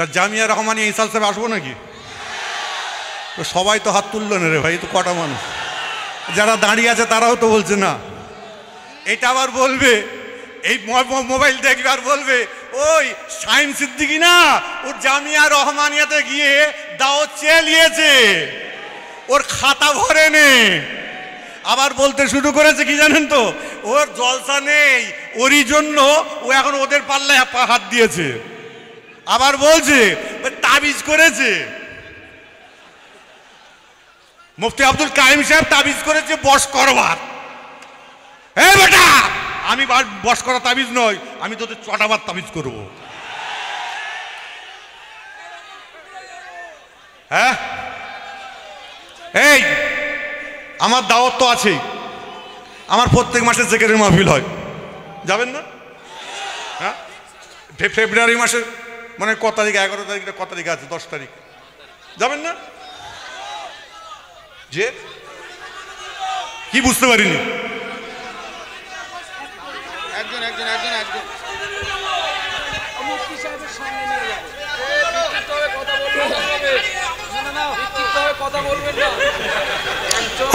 তা জামিয়া রহমানিয়া ইসাল সাহেব আসবো নাকি? তো সবাই তো হাত তুললো না রে ভাই, তো কটা মানুষ যারা দাঁড়িয়ে আছে তারাও তো বলছে না। এটা আবার বলবে, এই মোবাইল দেখবে আর বলবে ওই শাহিন সিদ্দিকী না, ওর জামিয়া রহমানিয়াতে গিয়ে দাওয়াত চেয়ে নিয়েছে, ওর খাতা ভরে নে। আবার বলতে শুরু করেছে কি জানেন তো, ওর জলসা নেই, ওরই জন্য ও এখন ওদের পাল্লায় হাত দিয়েছে। আবার বলছে তাবিজ করেছে, মুফতি আব্দুল কাইম সাহেব তাবিজ করেছে বশ করবার। এই বেটা, আমি বশ করা তাবিজ নয়, আমি তোদের চটাবার তাবিজ করব। হ্যাঁ, এই আমার দাওয়াত তো আছেই, আমার প্রত্যেক মাসে জিকিরের মাহফিল হয়, যাবেন না? হ্যাঁ, ফেব্রুয়ারি মাসে মানে ক তারিখ, 11 তারিখ, ক তারিখ আছে, 10 তারিখ, যাবেন না? যে কি বুঝতে পারিনি?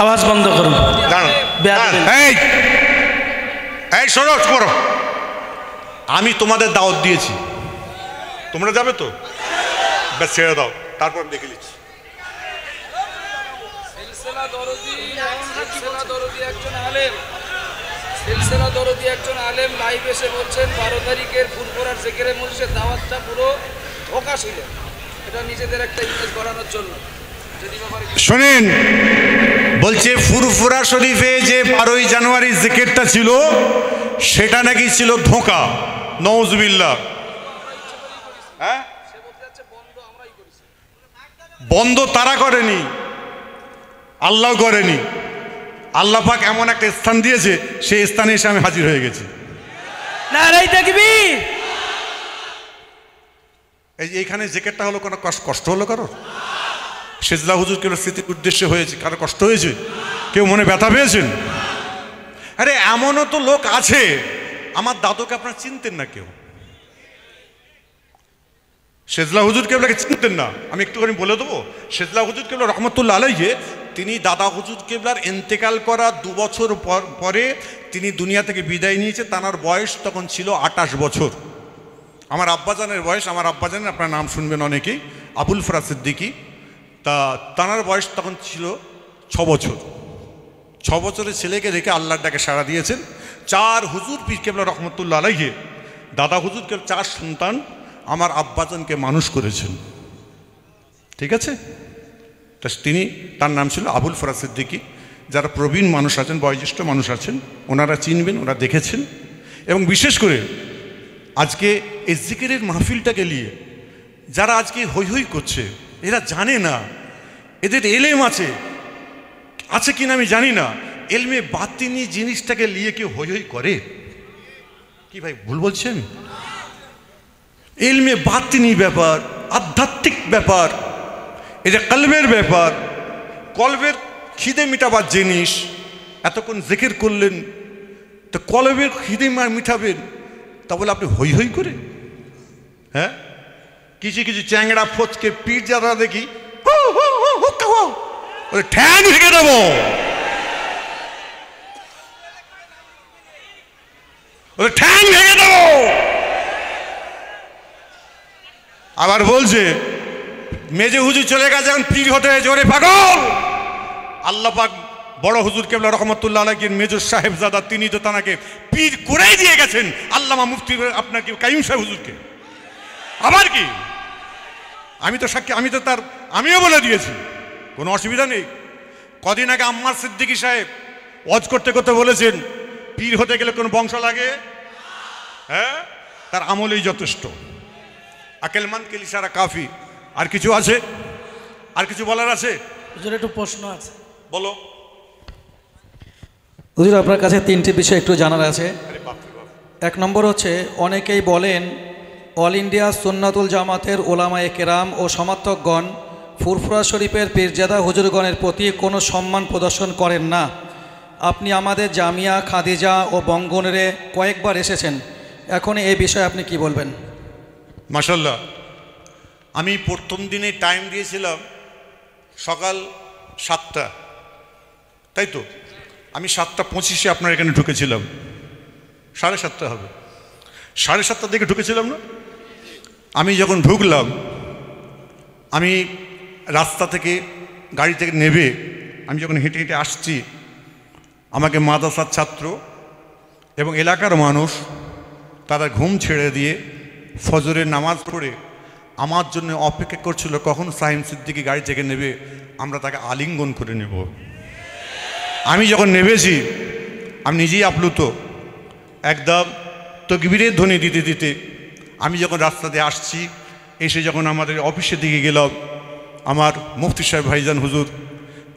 আওয়াজ বন্ধ করুন। এই শোনো, করো, আমি তোমাদের দাওয়াত দিয়েছি, তোমরা যাবে তো? ব্যাস ছেড়ে দাও, তারপর দেখে নিচ্ছি। সিলসিলা দরদি একজন আলেম লাইভ এসে বলছেন 12 তারিখের ফুরফুরার জিকিরের মজলিসের দাওয়াতটা পুরো ধোঁকা ছিল, এটা নিজেদের একটা ইমেজ বাড়ানোর জন্য। শোনেন, বলছে ফুরফুরা শরীফে যে 12ই জানুয়ারি জিকিরটা ছিল সেটা নাকি ছিল ধোঁকা। নওজুবিল্লাহ। হ্যাঁ, বন্ধ তারা করেনি, আল্লাহ করেনি। আল্লাহ পাক এমন একটা স্থান দিয়েছে, সেই স্থানে এসে আমি হাজির হয়ে গেছি। নারায়ে তাকবীর। এইখানে জিকিরটা হলো, কোনো কষ্ট হলো কারোর? সেজলা হুজুর কেউ স্মৃতির উদ্দেশ্যে হয়েছে, কারো কষ্ট হয়েছে? কেউ মনে ব্যথা পেয়েছেন? আরে এমনও তো লোক আছে, আমার দাদুকে আপনারা চিনতেন না কেউ, সেজলা হুজুর কেবলাকে চিনতেন না। আমি একটুখানি বলে দেবো, সেজলা হুজুর কেবলা রহমতুল্লাহ আলাইহি, তিনি দাদা হুজুর কেবলার ইন্তেকাল করা 2 বছর পরে তিনি দুনিয়া থেকে বিদায় নিয়েছে। তার বয়স তখন ছিল 28 বছর। আমার আব্বাজানের বয়স, আমার আব্বাজানের আপনার নাম শুনবেন অনেকেই, আবুল ফরাজ সিদ্দিকী। তা তার বয়স তখন ছিল 6 বছর। 6 বছরের ছেলেকে রেখে আল্লাহর ডাকে সাড়া দিয়েছেন। 4 হুজুর পীর কেবলা রহমতুল্লাহ আলাইহি, দাদা হুজুর কেবল 4 সন্তান আমার আব্বাজানকে মানুষ করেছেন। ঠিক আছে, তা তিনি, তার নাম ছিল আবুল ফরাজ সিদ্দিকী। যারা প্রবীণ মানুষ আছেন, বয়োজ্যেষ্ঠ মানুষ আছেন, ওনারা চিনবেন, ওরা দেখেছেন। এবং বিশেষ করে আজকে এই জিকিরের মাহফিলটাকে নিয়ে যারা আজকে হৈ হৈ করছে, এরা জানে না এদের এলেম আছে কিনা আমি জানি না। এলমে বাতিনি জিনিসটাকে নিয়ে কেউ হৈ হৈ করে কি? ভাই ভুল বলছি আমি? এলমে বাতিনি ব্যাপার, আধ্যাত্মিক ব্যাপার, এটা কলবের ব্যাপার, কলবের খিদে মিটাবার জিনিস। এতক্ষণ জিকির করলেন, তো কলবের খিদে মিটাবেন, তা বলে আপনি হৈ হৈ করে? হ্যাঁ, কিছু কিছু চ্যাংড়া ফচকে পিঠ যারা দেখি ঠ্যাং ভেঙে দেবো, ঠ্যাং ভেঙে দেবো। আবার বলছে মেজে হুজুর চলে গেছে, এখন পীর হতে হয়েছে। ওরে পাগল, আল্লাহ পাক বড় হুজুর কেবলা রহমতুল্লাহ আলাইহির মেজর সাহেবজাদা, তিনি তো তাকে পীর করেই দিয়ে গেছেন আল্লামা মুফতি আপনাকে কাইম সাহেব হুজুরকে। আবার কি, আমি তো সাক্ষী, আমিও বলে দিয়েছি, কোনো অসুবিধা নেই। কদিন আগে আম্মার সিদ্দিকী সাহেব ওয়াজ করতে করতে বলেছেন পীর হতে গেলে কোনো বংশ লাগে? হ্যাঁ, তার আমলেই যথেষ্ট। আকেলমান কে ইশারা কাফি। আর কিছু আছে? আর কিছু বলার আছে? হুজুর একটু প্রশ্ন আছে। বলো। হুজুর আপনার কাছে 3টি বিষয় একটু জানার আছে। 1 নম্বর হচ্ছে, অনেকেই বলেন অল ইন্ডিয়া সুন্নাতুল জামাতের ওলামায়ে কেরাম ও সমর্থকগণ ফুরফুরা শরীফের পীরজাদা হুজুরগণের প্রতি কোনো সম্মান প্রদর্শন করেন না। আপনি আমাদের জামিয়া, খাদিজা ও বঙ্গনেরে কয়েকবার এসেছেন, এখন এই বিষয়ে আপনি কি বলবেন? মাশাআল্লাহ, আমি প্রথম দিনে টাইম দিয়েছিলাম সকাল 7টা, তাই তো? আমি 7:25 আপনার এখানে ঢুকেছিলাম, 7:30 হবে, 7:30 দিকে ঢুকেছিলাম না? আমি যখন ঢুকলাম, আমি রাস্তা থেকে গাড়ি থেকে নেবে আমি যখন হেঁটে হেঁটে আসছি, আমাকে মাদ্রাসার ছাত্র এবং এলাকার মানুষ তারা ঘুম ছেড়ে দিয়ে ফজরের নামাজ পড়ে আমার জন্য অপেক্ষা করছিল কখন সাহিম সিদ্দিকী গাড়ি থেকে নেবে, আমরা তাকে আলিঙ্গন করে নেব। আমি যখন নেমেছি আমি নিজেই আপ্লুত, একদম তকবীরের ধ্বনি দিতে দিতে আমি যখন রাস্তা দিয়ে আসছি, এসে যখন আমাদের অফিসের দিকে গেলাম, আমার মুফতি সাহেব ভাইজান হুজুর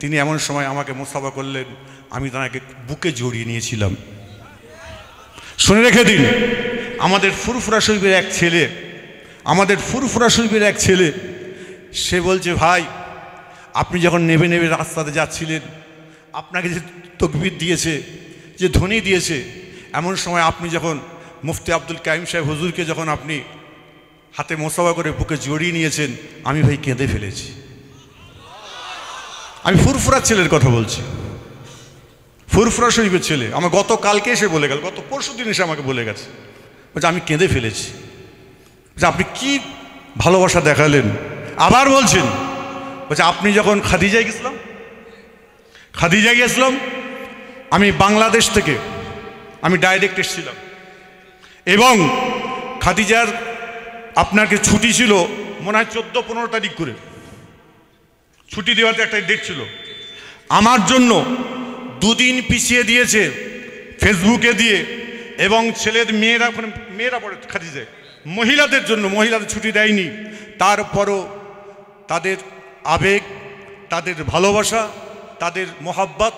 তিনি এমন সময় আমাকে মোসাফা করলেন, আমি তাকে বুকে জড়িয়ে নিয়েছিলাম। শুনে রেখে দিন, আমাদের ফুরফুরা শরীফের এক ছেলে সে বলছে, ভাই আপনি যখন নেবে নেবে রাস্তাতে যাচ্ছিলেন, আপনাকে যে তকবীর দিয়েছে, যে ধ্বনি দিয়েছে, এমন সময় আপনি যখন মুফতি আব্দুল কাইম সাহেব হুজুরকে যখন আপনি হাতে মোসাফা করে বুকে জড়িয়ে নিয়েছেন, আমি ভাই কেঁদে ফেলেছি। আমি ফুরফুরা ছেলের কথা বলছি, ফুরফুরা শরীফের ছেলে। আমার গতকালকে এসে বলে গেল, গত পরশু দিন এসে আমাকে বলে গেছে, বলছে আমি কেঁদে ফেলেছি। বলছে আপনি কি ভালোবাসা দেখালেন। আবার বলছেন, বলছে আপনি যখন খাদিজায় গেছিলাম, আমি বাংলাদেশ থেকে আমি ডাইরেক্ট এসেছিলাম, এবং খাদিজার আপনাকে ছুটি ছিল মনে হয় 14-15 তারিখ করে ছুটি দেওয়াতে একটা ডেট ছিল, আমার জন্য 2 দিন পিছিয়ে দিয়েছে ফেসবুকে দিয়ে, এবং মেয়েরা পড়ে খাদিজায়, মহিলাদের জন্য মহিলাদের ছুটি দেয়নি। তারপরও তাদের আবেগ, তাদের ভালোবাসা, তাদের মোহাব্বত,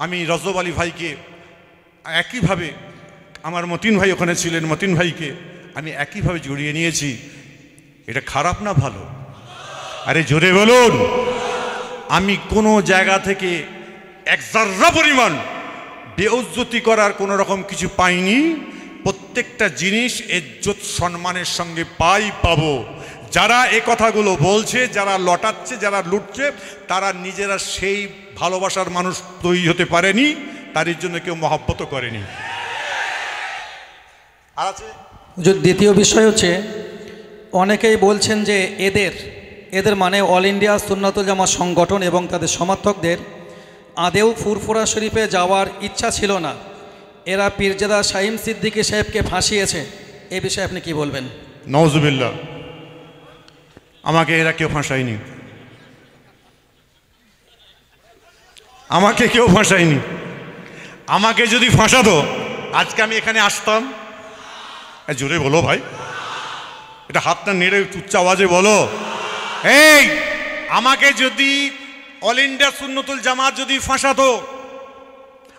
আমি রজব আলী ভাইকে একইভাবে, আমার মতিন ভাই ওখানে ছিলেন, মতিন ভাইকে আমি একইভাবে জড়িয়ে নিয়েছি। এটা খারাপ না ভালো? আরে জোরে বলুন। আমি কোনো জায়গা থেকে এক জাররা পরিমাণ বেইজ্জতি করার কোনো রকম কিছু পাইনি। প্রত্যেকটা জিনিস ইজ্জত সম্মানের সঙ্গে পাবো। যারা এ কথাগুলো বলছে, যারা লটাচ্ছে, যারা লুটছে, তারা নিজেরা সেই ভালোবাসার মানুষ তৈরি হতে পারেনি, তার জন্য কেউ মহব্বত করেনি। আর আছে দ্বিতীয় বিষয় হচ্ছে, অনেকেই বলছেন যে এদের মানে অল ইন্ডিয়া সুন্নাতুল জামাত সংগঠন এবং তাদের সমর্থকদের আদেও ফুরফুরা শরীফে যাওয়ার ইচ্ছা ছিল না, এরা পীরজাদা শাহিম সিদ্দিকী সাহেবকে ফাঁসিয়েছে। এ বিষয়ে আপনি কি বলবেন? নওজুবিল্লাহ, আমাকে এরা কেউ ফাঁসায়নি, আমাকে কেউ ফাঁসায়নি। আমাকে যদি ফাঁসাতো আজকে আমি এখানে আসতাম? জোরে বলো ভাই, এটা হাতটা নেড়ে উচ্চ আওয়াজে বলো। এই আমাকে যদি অল ইন্ডিয়া সুন্নাতুল জামাত যদি ফাঁসাতো,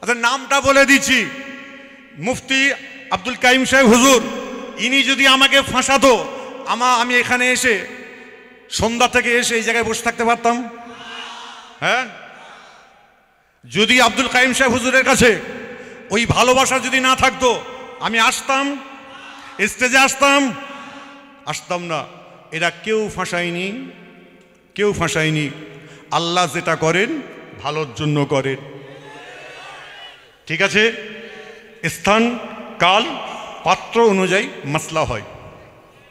আচ্ছা নামটা বলে দিচ্ছি, মুফতি আব্দুল কাইম সাহেব হুজুর, ইনি যদি আমাকে ফাঁসাতো, আমি এখানে এসে সন্ধ্যা থেকে এসে এই জায়গায় বসে থাকতে পারতাম? হ্যাঁ, যদি আব্দুল কাইম সাহেব হুজুরের কাছে ওই ভালোবাসা যদি না থাকতো, আমি আসতাম? স্টেজে আসতাম না। এরা কেউ ফাঁসায়নি। আল্লাহ যেটা করেন ভালোর জন্য করেন, ঠিক আছে? স্থান, কাল, পাত্র অনুযায়ী মাসলা হয়,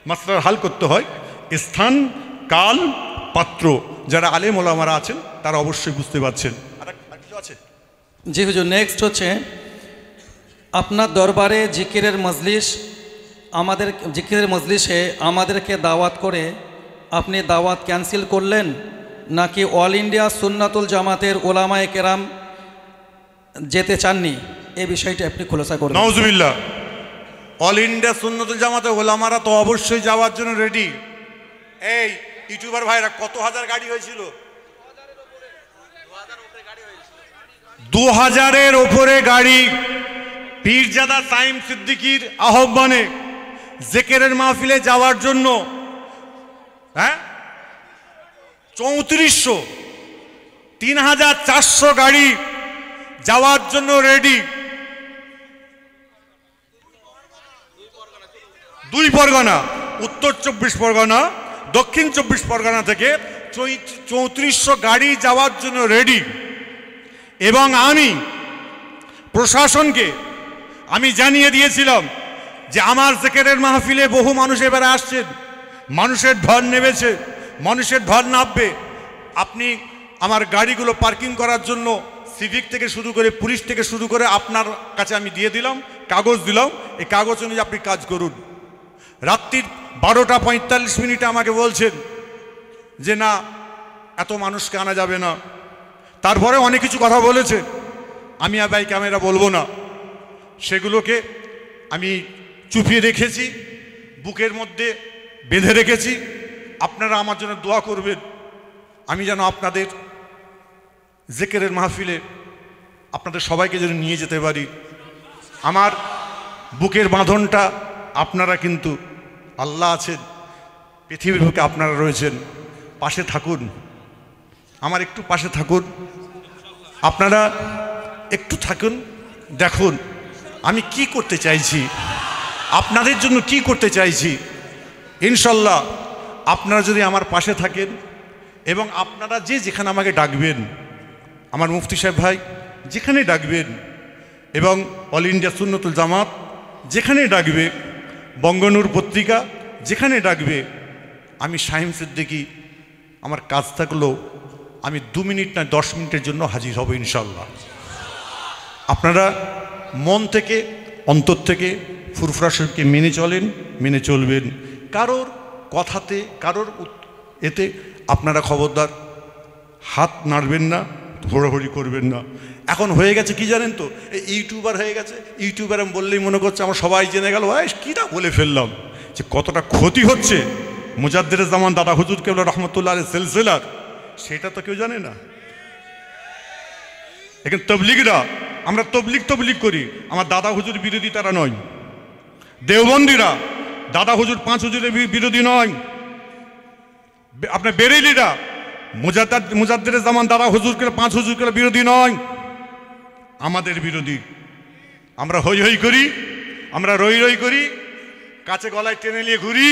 মাসলার হাল করতে হয়। স্থান, কাল, পাত্র, যারা আলেম ওলামারা আছেন তারা অবশ্যই বুঝতে পারছেন। আর কিছু আছে? জি হুজুর, নেক্সট হচ্ছে, আপনার দরবারে জিকিরের মজলিসে আমাদেরকে দাওয়াত করে আপনি দাওয়াত ক্যান্সেল করলেন, নাকি অল ইন্ডিয়া সুন্নাতুল জামাতের ওলামায়ে কেরাম যেতে চাননি? এই বিষয়টা আপনি খোলাসা করুন। নাউজুবিল্লাহ, অল ইন্ডিয়া সুন্নাতুল জামাতের ওলামারা তো অবশ্যই যাওয়ার জন্য রেডি। এই ইউটিউবার ভাইরা, কত হাজার গাড়ি হয়েছিল? 2000-এর ওপরে গাড়ি পীরজাদা শাহিম সিদ্দিকীর আহ্বানে জিকিরের মাহফিলে যাওয়ার জন্য। হ্যাঁ, 3400, 3400 গাড়ি যাওয়ার জন্য রেডি। 2 পরগনা, উত্তর 24 পরগনা, দক্ষিণ 24 পরগনা থেকে 3400 গাড়ি যাওয়ার জন্য রেডি। এবং আমি প্রশাসনকে আমি জানিয়ে দিয়েছিলাম যে আমার জিকিরের মাহফিলে বহু মানুষ এবারে আসছেন, মানুষের ঢল নেমেছে, মানুষের ঢল নামবে। আপনি আমার গাড়িগুলো পার্কিং করার জন্য সিভিক থেকে শুরু করে পুলিশ থেকে শুরু করে আপনার কাছে আমি দিয়ে দিলাম, কাগজ দিলাম, এই কাগজ অনুযায়ী আপনি কাজ করুন। রাত্রির 12টা 45 মিনিটে আমাকে বলছেন যে না, এত মানুষকে আনা যাবে না। তারপরে অনেক কিছু কথা বলেছে, আমি আর ভাই ক্যামেরা বলবো না, সেগুলোকে আমি চুপিয়ে রেখেছি, বুকের মধ্যে বেঁধে রেখেছি। আপনারা আমার জন্য দোয়া করবেন, আমি যেন আপনাদের জিকিরের মাহফিলে আপনাদের সবাইকে যেন নিয়ে যেতে পারি। আমার বুকের বাঁধনটা আপনারা, কিন্তু আল্লাহ আছেন, পৃথিবীর বুকে আপনারা রয়েছেন, পাশে থাকুন, আমার একটু পাশে থাকুন, আপনারা একটু থাকুন, দেখুন আমি কি করতে চাইছি, আপনাদের জন্য কি করতে চাইছি। ইনশাল্লাহ আপনারা যদি আমার পাশে থাকেন এবং আপনারা যেখানে আমাকে ডাকবেন, আমার মুফতি সাহেব ভাই যেখানে ডাকবেন, এবং অল ইন্ডিয়া সুন্নতুল জামাত যেখানে ডাকবে, বঙ্গনূর পত্রিকা যেখানে ডাকবে, আমি শাহিম সিদ্দিকী আমার কাজ থাকলেও আমি 2 মিনিট না 10 মিনিটের জন্য হাজির হব ইনশাল্লাহ। আপনারা মন থেকে, অন্তর থেকে ফুরফুরা শরীফকে মেনে চলেন, মেনে চলবেন। কারোর কথাতে, কারোর এতে আপনারা খবরদার হাত নাড়বেন না, হুড়োহুড়ি করবেন না। এখন হয়ে গেছে কি জানেন তো, এই ইউটিউবার হয়ে গেছে। ইউটিউবার আমি বললেই মনে করছে আমার সবাই জেনে গেল, কীটা বলে ফেললাম, যে কতটা ক্ষতি হচ্ছে মুজাদ্দের জামান দাদা হুজুর কেবলা রহমতুল্লাহ আলাইহির সিলসিলার, সেটা তো কেউ জানে না। এখানে তবলিগরা, আমরা তবলিগ করি, আমার দাদা হুজুর বিরোধী তারা নয়। দেওবন্দিরা দাদা হুজুর 5 হুজুরের বিরোধী নয়। আপনার বেরেলিরা মুজাদ্দের জামান দাদা হুজুরকে 5 হুজুরকে বিরোধী নয়, আমাদের বিরোধী। আমরা হই হই করি, আমরা রই রই করি, কাছে গলায় টেনে নিয়ে ঘুরি,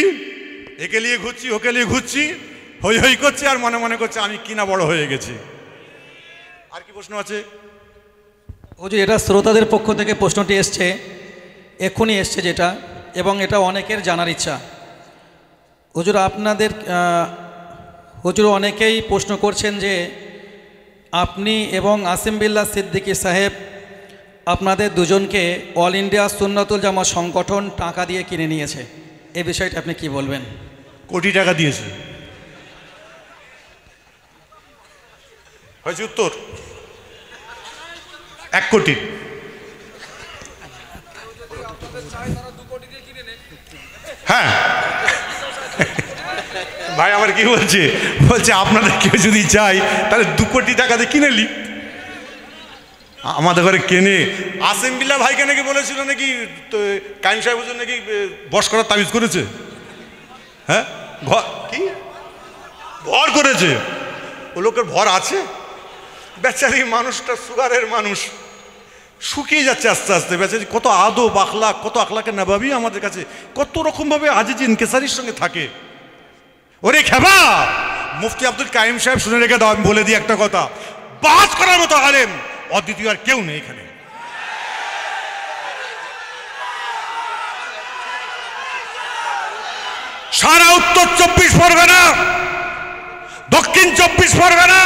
একে নিয়ে ঘুরছি, ওকে নিয়ে ঘুরছি, হই হই করছি, আর মনে মনে করছে আমি কিনা বড় হয়ে গেছি। আর কি প্রশ্ন আছে? হুজুর, এটা শ্রোতাদের পক্ষ থেকে প্রশ্নটি এসছে, এক্ষুনি এসছে যেটা, এবং এটা অনেকের জানার ইচ্ছা। হুজুর আপনাদের হুজুর অনেকেই প্রশ্ন করছেন যে আপনি এবং আসিম বিল্লাহ সিদ্দিকী সাহেব আপনাদের দুজনকে অল ইন্ডিয়া সুন্নাতুল জামাত সংগঠন টাকা দিয়ে কিনে নিয়েছে, এই বিষয়টা আপনি কি বলবেন? কোটি টাকা দিয়েছে হয়েছে উত্তর 1 কোটি। হ্যাঁ ভাই আমার কি বলছে, আপনাদের কেউ যদি চাই তাহলে 2 কোটি টাকা দিয়ে কিনে নি। আমাদের ঘরে কেনে। আসিম বিল্লাহ ভাইকে নাকি বলেছিল নাকি কাইম সাহেব হুজুর নাকি বশ করার তাবিজ করেছে। হ্যাঁ, কি ভর করেছে? ও লোকের ভর আছে? বেচারি মানুষটা সুগারের মানুষ, শুকিয়ে যাচ্ছে আস্তে আস্তে। বেচারি কত আদব আখলাক, কত আখলাকে নববী আমাদের কাছে কত রকমভাবে আজিজ ইনকেসারির সঙ্গে থাকে। ওরে খেবা, মুফতি আব্দুল কাইম সাহেব শুনে রেখে দাও, আমি বলে দিই একটা কথা, বাস করার মতো আলেম অদ্বিতীয় আর কেউ নেই এখানে। সারা উত্তর 24 পরগনা, দক্ষিণ 24 পরগনা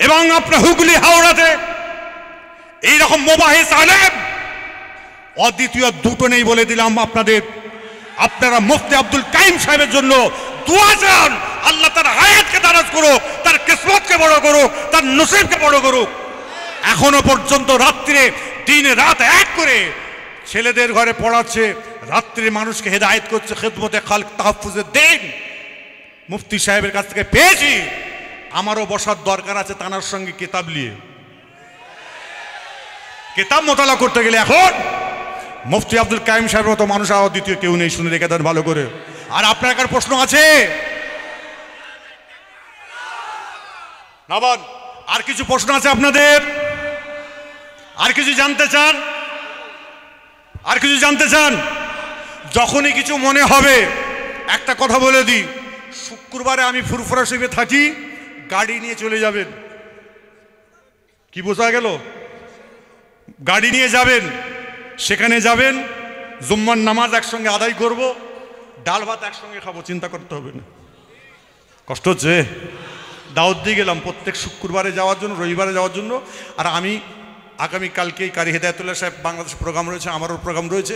এবং আপনার হুগলি হাওড়াতে এইরকম মোবাহিস আলেম অদ্বিতীয় দুটো নেই বলে দিলাম আপনাদের। আপনারা মুফতি আব্দুল কাইম সাহেবের জন্য দোয়া চান, আল্লাহ তার হায়াতকে দারাজ করুক, তার কিসমতকে বড় করুক, তার নসিবকে বড় করুক। এখনো পর্যন্ত রাত্রে দিন রাত এক করে ছেলেদের ঘরে পড়াচ্ছে, রাত্রে মানুষকে হেদায়েত করছে, খেদমতে খালক তাহফুজের দিন মুফতি সাহেবের কাছ থেকে পেয়েছি। আমারও বসার দরকার আছে তানার সঙ্গে কিতাব নিয়ে, কিতাব মোতালা করতে গেলে এখন মুফতি আব্দুল কাইম সাহেবের মতো মানুষ আর দ্বিতীয় কেউ নেই, শুনে রেখে দেন ভালো করে। আর আপনার কার প্রশ্ন আছে? না বল, আর কিছু প্রশ্ন আছে আপনাদের? আর কিছু জানতে চান? আর কিছু জানতে চান? যখনই কিছু মনে হবে একটা কথা বলে দিই, শুক্রবারে আমি ফুরফুরা শরীফে থাকি, গাড়ি নিয়ে চলে যাবেন। কি বোঝা গেল? গাড়ি নিয়ে যাবেন, সেখানে যাবেন, জুম্মার নামাজ একসঙ্গে আদায় করব, ডাল ভাত একসঙ্গে খাবো, চিন্তা করতে হবে না। কষ্ট হচ্ছে? দাওয়াত দিয়ে গেলাম প্রত্যেক শুক্রবারে যাওয়ার জন্য, রবিবারে যাওয়ার জন্য। আর আমি আগামীকালকেই কারি হেদায়তুল্লাহ সাহেব বাংলাদেশে প্রোগ্রাম রয়েছে, আমারও প্রোগ্রাম রয়েছে,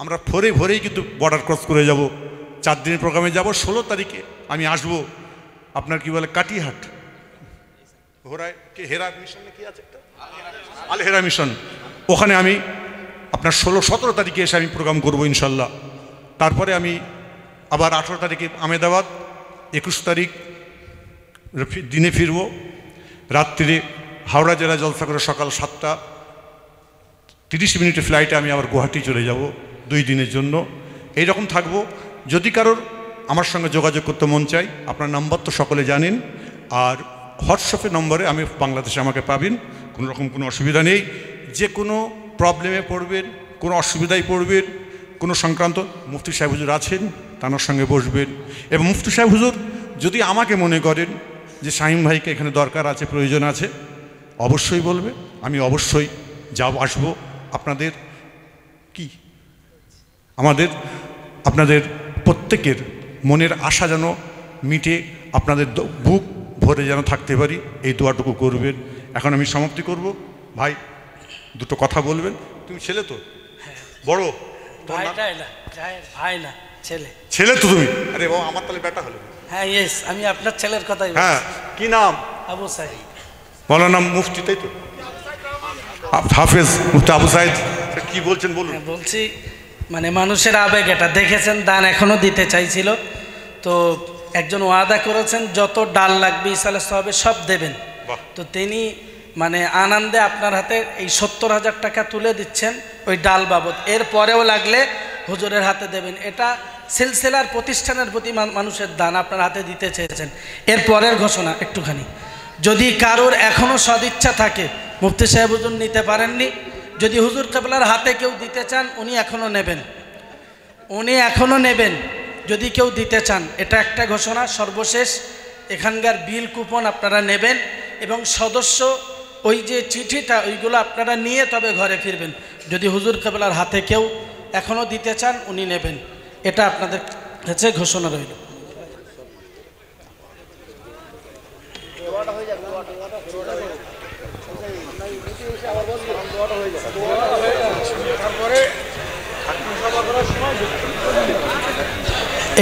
আমরা ভোরেই কিন্তু বর্ডার ক্রস করে যাব। 4 দিনের প্রোগ্রামে যাব। 16 তারিখে আমি আসব আপনার কি বলে কাটিহাট, হোরায় কি হেরা মিশন কি আছে একটা, আল হেরা মিশন, ওখানে আমি আপনার 16-17 তারিখে এসে আমি প্রোগ্রাম করবো ইনশাল্লাহ। তারপরে আমি আবার 18 তারিখে আহমেদাবাদ, 21 তারিখ দিনে ফিরব, রাত্রিরে হাওড়া জেলা জলসা করে সকাল 7:30 ফ্লাইটে আমি আবার গুয়াহাটি চলে যাব 2 দিনের জন্য। এইরকম থাকবো। যদি কারোর আমার সঙ্গে যোগাযোগ করতে মন চাই, আপনার নাম্বার তো সকলে জানেন, আর হোয়াটসঅ্যাপের নম্বরে আমি বাংলাদেশে আমাকে পাবেন, কোনো রকম কোনো অসুবিধা নেই। যে কোনো প্রবলেমে পড়বেন, কোনো অসুবিধায় পড়বেন, কোনো সংক্রান্ত, মুফতি সাহেব হুজুর আছেন, তার সঙ্গে বসবেন। এবং মুফতি সাহেব হুজুর যদি আমাকে মনে করেন যে শাহিম ভাইকে এখানে দরকার আছে, প্রয়োজন আছে, অবশ্যই বলবে, আমি অবশ্যই আসবো। আপনাদের কি আপনাদের প্রত্যেকের মনের আশা যেন মিটে, আপনাদের বুক ভরে যেন থাকতে পারি, এই দোয়াটুকু করবেন। এখন আমি সমাপ্তি করব। ভাই দুটো কথা বলবেন। তুমি ছেলে তো? বড় ভাই না, ছেলে। ছেলে তো তুমি? আরে বাবা, আমার তাহলে বেটা হলো। হ্যাঁ, ইয়েস, আমি আপনার ছেলের কথাই বলছি। হ্যাঁ, কি নাম? আবু সাইদ। বলো নাম মুফতি, তাই তো? হাফেজ মুফতি আবু সাইদ। কি বলছেন বলুন। বলছি মানে মানুষের আবেগ এটা দেখেছেন, দান এখনো দিতে চাইছিল, তো একজন ওয়াদা করেছেন যত ডাল লাগবে ইসালে সবে সব দেবেন। তো তিনি মানে আনন্দে আপনার হাতে এই 70,000 টাকা তুলে দিচ্ছেন ওই ডাল বাবদ, এর পরেও লাগলে হুজুরের হাতে দেবেন। এটা সিলসিলার প্রতিষ্ঠানের প্রতি মানুষের দান আপনার হাতে দিতে চেয়েছেন। এর পরের ঘোষণা একটুখানি, যদি কারোর এখনও সদিচ্ছা থাকে, মুফতি সাহেব হুজুর নিতে পারেননি, যদি হুজুর কেবলার হাতে কেউ দিতে চান উনি এখনও নেবেন, যদি কেউ দিতে চান। এটা একটা ঘোষণা। সর্বশেষ এখানকার বিল কুপন আপনারা নেবেন এবং সদস্য ওই যে চিঠিটা ওইগুলো আপনারা নিয়ে তবে ঘরে ফিরবেন। যদি হুজুর কেবলার হাতে কেউ এখনও দিতে চান উনি নেবেন, এটা আপনাদের কাছে ঘোষণা রইল।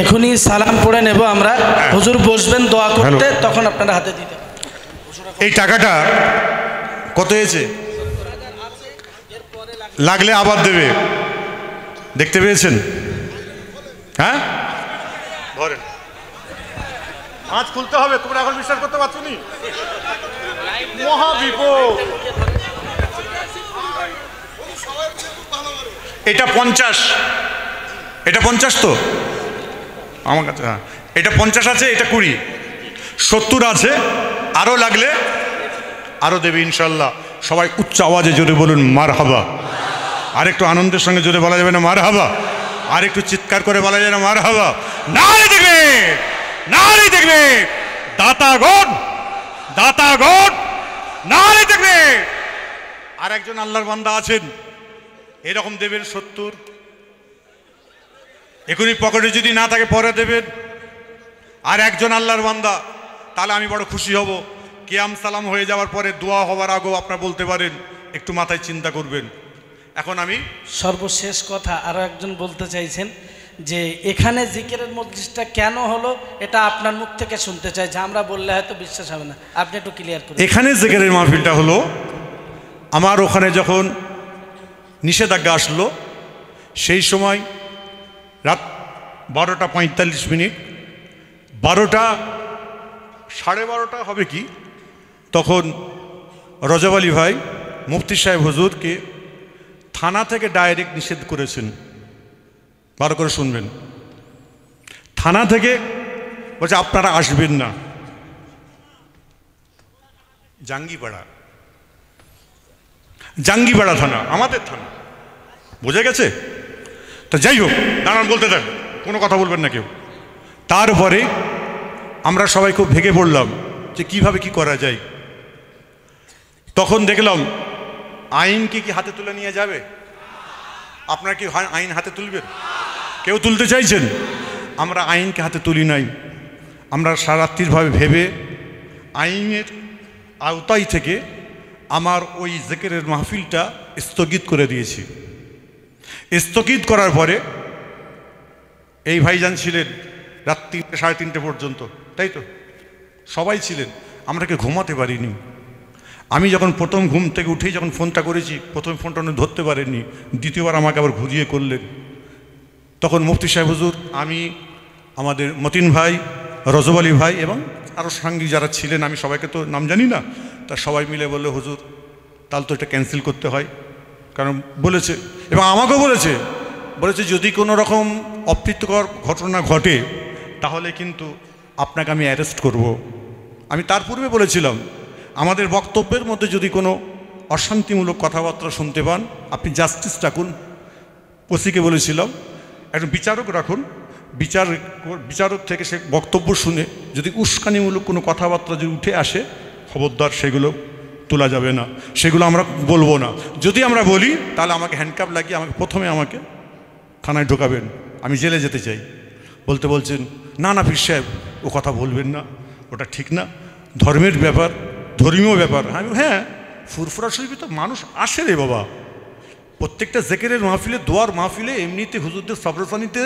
এখনই সালাম পড়ে নেব আমরা, হুজুর বসবেন দোয়া করতে, তখন আপনারা হাতে দিতে। এই টাকাটা কত হয়েছে? লাগলে আবার দেবে, দেখতে পেয়েছেন? হ্যাঁ, ধরেন। আজ খুলতে হবে, তোমরা এখন বিশ্বাস করতে পারছো নি? মহাবিপদ। এটা 50, এটা 50 তো আমার কাছে। হ্যাঁ, এটা 50 আছে, এটা 20, 70 আছে। আরও লাগলে আরও দেবে ইনশাল্লাহ। সবাই উচ্চ আওয়াজে জোরে বলুন মারহাবা। আর একটু আনন্দের সঙ্গে জোরে বলা যাবে না মারহাবা? আর একটু চিৎকার করে বলা যায় না মারহাবা? নারে দেখবে, নারে দেখবে, দাতাগণ, নারে দেখবে। আর একজন আল্লাহর বান্দা আছেন, এরকম দেবেন 70। এখনই পকেটে যদি না থাকে পরে দেবেন। আর একজন আল্লাহর বান্দা, তাহলে আমি বড় খুশি হব। কিয়াম সালাম হয়ে যাওয়ার পরে দোয়া হওয়ার আগেও আপনারা বলতে পারেন, একটু মাথায় চিন্তা করবেন। এখন আমি সর্বশেষ কথা আরও একজন বলতে চাইছেন যে এখানে জিকিরের মজলিসটা কেন হলো, এটা আপনার মুখ থেকে শুনতে চাই, যে আমরা বললে হয়তো বিশ্বাস হবে না, আপনি একটু ক্লিয়ার করুন। এখানে জিকিরের মাহফিলটা হলো, আমার ওখানে যখন নিষেধাজ্ঞা আসলো সেই সময় রাত 12টা 45 মিনিট, 12টা সাড়ে 12টা হবে কি, তখন রজব আলী ভাই মুফতি সাহেব হুজুরকে থানা থেকে ডাইরেক্ট নিষেধ করেছেন। ভালো করে শুনবেন, থানা থেকে বলছে আপনারা আসবেন না। জাঙ্গিপাড়া থানা, আমাদের থানা, বোঝা গেছে? তো যাই হোক, দাঁড়ান বলতে দেন, কোনো কথা বলবেন না কেউ। তারপরে আমরা সবাই খুব ভেঙে পড়লাম যে কিভাবে কি করা যায়। তখন দেখলাম আইনকে কি হাতে তুলে নিয়ে যাবে? আপনারা কি আইন হাতে তুলবেন? কেউ তুলতে চাইছেন? আমরা আইনকে হাতে তুলি নাই। আমরা সারাত্রিরভাবে ভেবে আইনের আওতায় থেকে আমার ওই জিকিরের মাহফিলটা স্থগিত করে দিয়েছি। স্থগিত করার পরে এই ভাইজান ছিলেন রাত 3টে সাড়ে 3টে পর্যন্ত, তাই তো সবাই ছিলেন, আমরাকে ঘুমাতে পারিনি। আমি যখন প্রথম ঘুম থেকে উঠেই যখন ফোনটা করেছি, প্রথম ফোনটা উনি ধরতে পারেননি, দ্বিতীয়বার আমাকে আবার ঘুরিয়ে করলেন। তখন মুফতি সাহেব হুজুর, আমি, আমাদের মতিন ভাই, রজব আলী ভাই এবং আরও সাঙ্গী যারা ছিলেন, আমি সবাইকে তো নাম জানি না, তা সবাই মিলে বললো হুজুর তাহলে তো এটা ক্যান্সেল করতে হয়। কারণ বলেছে এবং আমাকেও বলেছে যদি কোনো রকম অপ্রীতিকর ঘটনা ঘটে তাহলে কিন্তু আপনাকে আমি অ্যারেস্ট করব। আমি তার পূর্বে বলেছিলাম আমাদের বক্তব্যের মধ্যে যদি কোনো অশান্তিমূলক কথাবার্তা শুনতে পান আপনি জাস্টিস রাখুন। ওসিকে বলেছিলাম একজন বিচারক রাখুন, বিচারক থেকে সে বক্তব্য শুনে যদি উস্কানিমূলক কোনো কথাবার্তা যদি উঠে আসে খবরদার সেগুলো তোলা যাবে না, সেগুলো আমরা বলবো না। যদি আমরা বলি তাহলে আমাকে হ্যান্ডকাপ লাগিয়ে প্রথমে আমাকে থানায় ঢোকাবেন, আমি জেলে যেতে চাই। বলছেন না পীর সাহেব ও কথা বলবেন না, ওটা ঠিক না, ধর্মের ব্যাপার, ধর্মীয় ব্যাপার। হ্যাঁ ফুরফুরা শরীফে তো মানুষ আসে রে বাবা, প্রত্যেকটা জিকিরের মাহফিলে, দোয়ার মাহফিলে, এমনিতে হুজুরদের সবরসানিতে,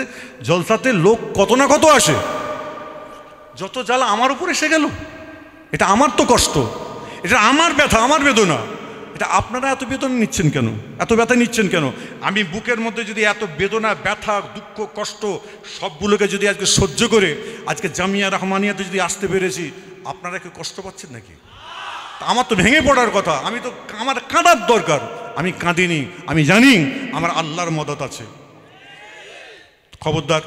জলসাতে লোক কত না কত আসে। যত জ্বালা আমার উপর এসে গেল, এটা আমার তো কষ্ট, এটা আমার ব্যথা, আমার বেদনা। এটা আপনারা এত বেদনা নিচ্ছেন কেন, এত ব্যথা নিচ্ছেন কেন? আমি বুকের মধ্যে যদি এত বেদনা, ব্যথা, দুঃখ, কষ্ট সবগুলোকে যদি আজকে সহ্য করে আজকে জামিয়া রহমানিয়াতে যদি আসতে পেরেছি, আপনারা কি কষ্ট পাচ্ছেন নাকি? আমার তো ভেঙে পড়ার কথা, আমার কাঁদার দরকার, আমি কাঁদিনি। আমি জানি আমার আল্লাহর মদত আছে। খবরদার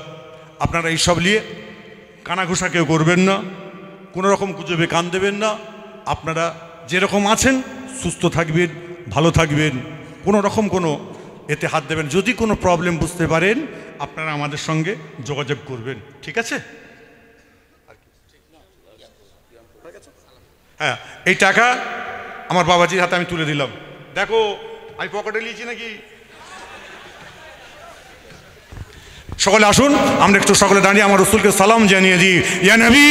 আপনারা এইসব নিয়ে কানাঘুষা কেউ করবেন না, কোনো রকম গুজবে কান দেবেন না। আপনারা যেরকম আছেন সুস্থ থাকবেন, ভালো থাকবেন, কোনো রকম কোনো এতে হাত দেবেন। যদি কোনো প্রবলেম বুঝতে পারেন আপনারা আমাদের সঙ্গে যোগাযোগ করবেন, ঠিক আছে? হ্যাঁ, এই টাকা আমার বাবাজির হাতে আমি তুলে দিলাম। দেখো আমি পকেটে নিয়েছি নাকি? সকলে আসুন আমরা একটু সকলে দাঁড়িয়ে আমার রসুলকে সালাম জানিয়ে দিই। ইয়া নবী